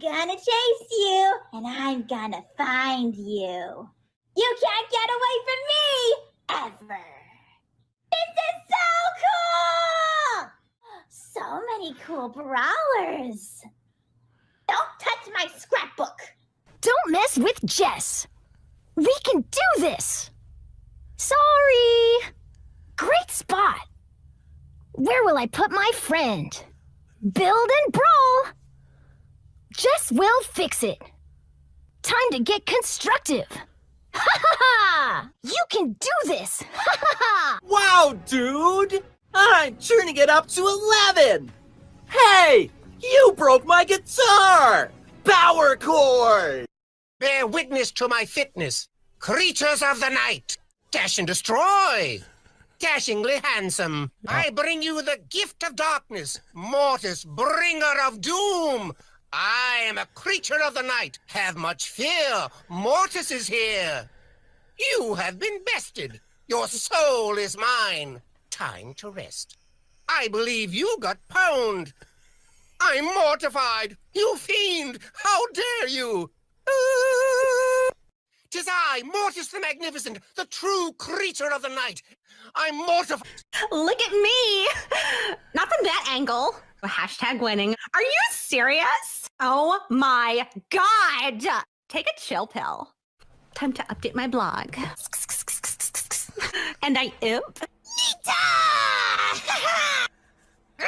I'm gonna chase you, and I'm gonna find you. You can't get away from me, ever. This is so cool! So many cool brawlers. Don't touch my scrapbook. Don't mess with Jess. We can do this. Sorry. Great spot. Where will I put my friend? Build and brawl. Jess will fix it. Time to get constructive. Ha ha ha! You can do this. Ha ha ha! Wow, dude! I'm turning it up to 11! Hey! You broke my guitar! Power chord! Bear witness to my fitness. Creatures of the night. Dash and destroy. Dashingly handsome. I bring you the gift of darkness. Mortis, bringer of doom. I am a creature of the night. Have much fear. Mortis is here. You have been bested. Your soul is mine. Time to rest. I believe you got pwned. I'm mortified. You fiend. How dare you? 'Tis I, Mortis the Magnificent, the true creature of the night. I'm mortified. Look at me! Not from that angle. Hashtag winning. Are you serious? Oh my god! Take a chill pill. Time to update my blog. And I imp. Nita!